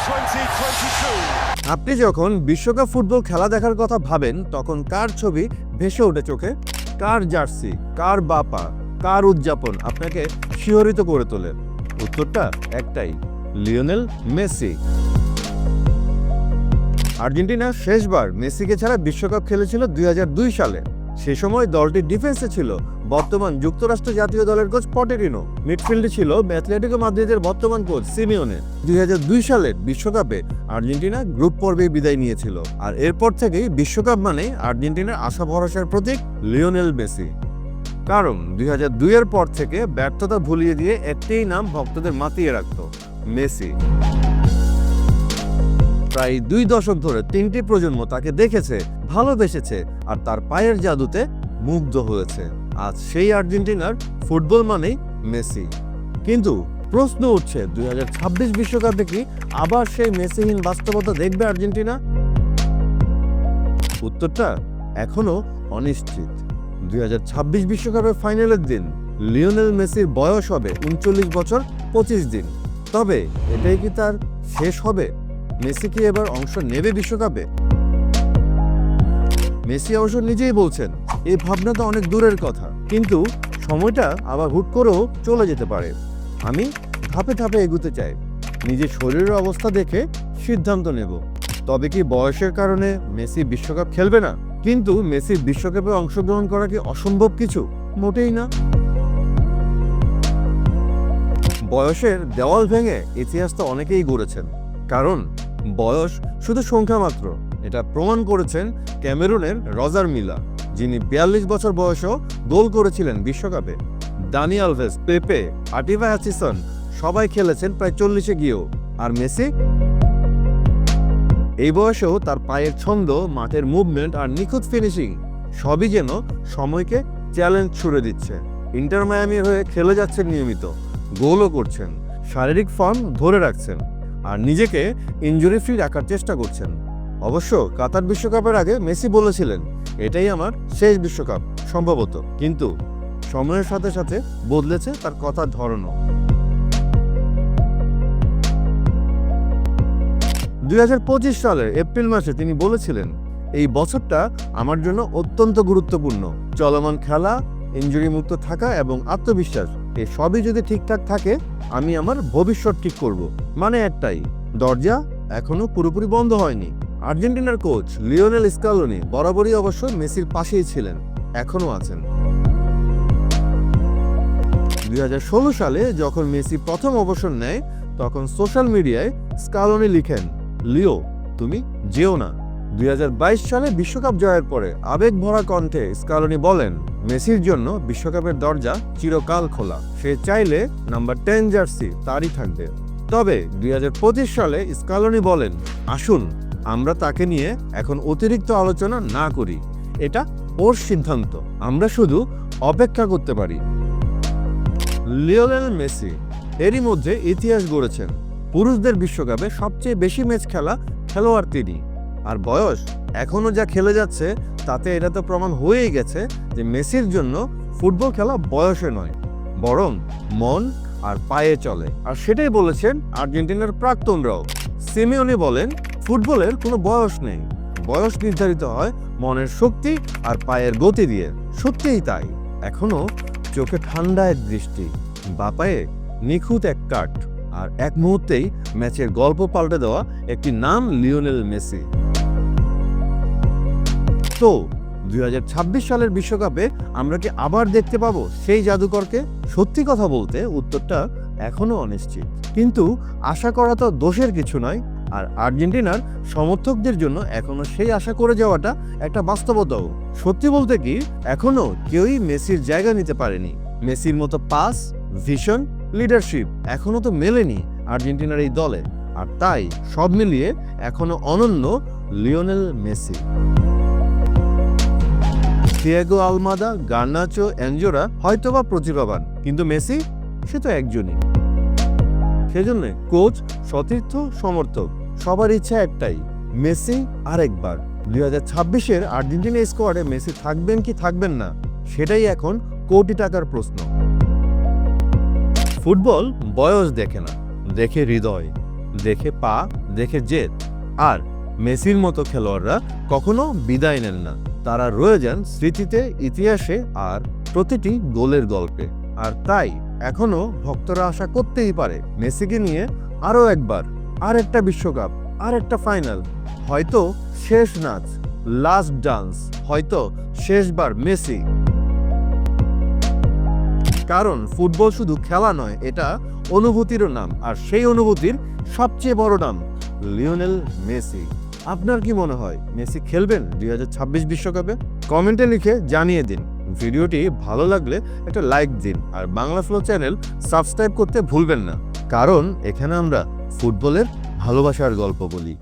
2022. আপনি যখন বিশ্বকাপ ফুটবল খেলা দেখার কথা ভাবেন তখন কার ছবি ভেসে ওঠে চোখে? কার জার্সি, কার বাপা, কার উদযাপন আপনাকে শিহরিত করে তোলে? উত্তরটা একটাই, লিওনেল মেসি। আর্জেন্টিনা শেষবার মেসিকে ছাড়া বিশ্বকাপ খেলেছিল 2002 সালে। সে সময় দলটি ডিফেন্সে ছিল বর্তমান যুক্তরাষ্ট্র জাতীয় দলের কোচ পটেরিনো, মিডফিল্ডে ছিল অ্যাটলেটিকো মাদ্রিদের বর্তমান কোচ সিমিওনে। 2002 সালের বিশ্বকাপে আর্জেন্টিনা গ্রুপ পর্বে বিদায় নিয়েছিল, আর এরপর থেকেই বিশ্বকাপ মানে আর্জেন্টিনার আশা ভরসার প্রতীক লিওনেল মেসি। কারণ 2002 এর পর থেকে ব্যর্থতা ভুলিয়ে দিয়ে একটাই নাম ভক্তদের মাতিয়ে রাখত, মেসি। প্রায় 2 দশক ধরে 3টি প্রজন্ম তাকে দেখেছে, ভালোবেসেছে আর তার পায়ের জাদুতে মুগ্ধ হয়েছে। আজ সেই আর্জেন্টিনার ফুটবল মানেই মেসি। কিন্তু প্রশ্ন উঠছে, 2026 বিশ্বকাপে কি আবার সেই মেসিহীন বাস্তবতা দেখবে আর্জেন্টিনা? উত্তরটা এখনো অনিশ্চিত। 2026 বিশ্বকাপের ফাইনালের দিন লিওনেল মেসির বয়স হবে 39 বছর 25 দিন। তবে এটাই কি তার শেষ হবে? মেসি কি এবার অংশ নেবে বিশ্বকাপে? মেসি অবশ্য নিজেই বলছেন এই ভাবনা তো অনেক দূরের কথা, কিন্তু সময়টা আবার হুট করেও চলে যেতে পারে। আমি ধাপে ধাপে এগুতে চাই, নিজের শরীরের অবস্থা দেখে সিদ্ধান্ত নেব। তবে কি বয়সের কারণে মেসি বিশ্বকাপ খেলবে না? কিন্তু মেসির বিশ্বকাপে অংশগ্রহণ করা কি অসম্ভব কিছু? মোটেই না। বয়সের দেওয়াল ভেঙে ইতিহাস তো অনেকেই গড়েছেন, কারণ বয়স শুধু সংখ্যা মাত্র। এটা প্রমাণ করেছেন ক্যামেরুনের রজার মিলা, যিনি 42 বছর বয়সেও গোল করেছিলেন বিশ্বকাপে। দানি আলভেস, পেপে, আটিভা হ্যাচিসন সবাই খেলেছেন প্রায় 40-এ গিয়েও। আর মেসি এই বয়সেও তার পায়ের ছন্দ, মাঠের মুভমেন্ট আর নিখুঁত ফিনিশিং সবই যেন সময়কে চ্যালেঞ্জ ছুড়ে দিচ্ছে। ইন্টার মায়ামির হয়ে খেলে যাচ্ছেন নিয়মিত, গোলও করছেন, শারীরিক ফর্ম ধরে রাখছেন আর নিজেকে ইনজুরি ফ্রি রাখার চেষ্টা করছেন। অবশ্য কাতার বিশ্বকাপের আগে মেসি বলেছিলেন এটাই আমার শেষ বিশ্বকাপ সম্ভবত, কিন্তু সময়ের সাথে সাথে বদলেছে তার কথার ধরনও। 2025 সালের এপ্রিল মাসে তিনি বলেছিলেন, এই বছরটা আমার জন্য অত্যন্ত গুরুত্বপূর্ণ। চলমান খেলা, ইনজুরি মুক্ত থাকা এবং আত্মবিশ্বাস, এই সবই যদি ঠিকঠাক থাকে আমি আমার ভবিষ্যৎ ঠিক করব। মানে একটাই, দরজা এখনো পুরোপুরি বন্ধ হয়নি। আর্জেন্টিনার কোচ লিওনেল স্কালোনি বরাবরই অবশ্য মেসির পাশেই ছিলেন, এখনো আছেন। 2016 সালে যখন মেসি প্রথম অবসর নেয় তখন সোশ্যাল মিডিয়ায় স্কালোনি লিখেন, লিও তুমি যেও না। 2022 সালে বিশ্বকাপ জয়ের পরে আবেগ ভরা কণ্ঠে স্কালোনি বলেন, মেসির জন্য বিশ্বকাপের দরজা চিরকাল খোলা, সে চাইলে নাম্বার 10 জার্সি তারই থাকবে। তবে 2025 সালে স্কালোনি বলেন, আসুন আমরা তাকে নিয়ে এখন অতিরিক্ত আলোচনা না করি, এটা ওর সিদ্ধান্ত, আমরা শুধু অপেক্ষা করতে পারি। লিওনেল মেসি এরই মধ্যে ইতিহাস গড়েছেন। পুরুষদের বিশ্বকাপে সবচেয়ে বেশি ম্যাচ খেলা খেলোয়াড় তিনি। আর বয়স এখনো যা খেলে যাচ্ছে তাতে এটা তো প্রমাণ হয়েই গেছে যে মেসির জন্য ফুটবল খেলা বয়সে নয়, বরং মন আর পায়ে চলে। আর সেটাই বলেছেন আর্জেন্টিনার প্রাক্তনরাও। সিমিওনে বলেন, ফুটবলের কোনো বয়স নেই, বয়স নির্ধারিত হয় মনের শক্তি আর পায়ের গতি দিয়ে। সত্যিই তাই, এখনো চোখে ঠান্ডা এক দৃষ্টি, বাপায়ে নিখুঁত এক কাট, আর এক মুহূর্তেই ম্যাচের গল্প পাল্টে দেওয়া একটি নাম, লিওনেল মেসি। তো 2026 সালের বিশ্বকাপে আমরা কি আবার দেখতে পাবো সেই জাদুকরকে? সত্যি কথা বলতে উত্তরটা এখনো অনিশ্চিত, কিন্তু আশা করা তো দোষের কিছু নয়। আর আর্জেন্টিনার সমর্থকদের জন্য এখনো সেই আশা করে যাওয়াটা একটা বাস্তবতাও। সত্যি বলতে কি, এখনো কেউই মেসির জায়গা নিতে পারেনি। মেসির মতো পাস, ভিশন, লিডারশিপ এখনো তো মেলেনি আর্জেন্টিনার এই দলে। আর তাই সব মিলিয়ে এখনো অনন্য Lionel Messi. Thiago Almada, Garnacho, এনজোরা হয়তোবা প্রতিভাবান, কিন্তু মেসি সে তো একজনই। সেজন্য কোচ, সতীর্থ, সমর্থক সবার ইচ্ছা একটাই, মেসি আরেকবার। 2026-এর আর্জেন্টিনা স্কোয়াডে মেসি থাকবেন কি থাকবেন না, সেটাই এখন কোটি টাকার প্রশ্ন। ফুটবল বয়স দেখে না, দেখে হৃদয়, দেখে পা, দেখে জেদ। আর মেসির মতো খেলোয়াড়রা কখনো বিদায় নেন না, তারা রয়ে যান স্মৃতিতে, ইতিহাসে আর প্রতিটি গোলের গল্পে। আর তাই এখনো ভক্তরা আশা করতেই পারে মেসিকে নিয়ে আরও একবার, আর একটা বিশ্বকাপ, আর একটা ফাইনাল, হয়তো শেষ নাচ, লাস্ট ডান্স, হয়তো শেষবার মেসি। কারণ ফুটবল শুধু খেলা নয়, এটা অনুভূতিরও নাম, আর সেই অনুভূতির সবচেয়ে বড় নাম লিওনেল মেসি। আপনার কি মনে হয় মেসি খেলবেন 2026 বিশ্বকাপে? কমেন্টে লিখে জানিয়ে দিন। ভিডিওটি ভালো লাগলে একটা লাইক দিন, আর বাংলা ফ্লো চ্যানেল সাবস্ক্রাইব করতে ভুলবেন না, কারণ এখানে আমরা ফুটবলের ভালোবাসার গল্প বলি।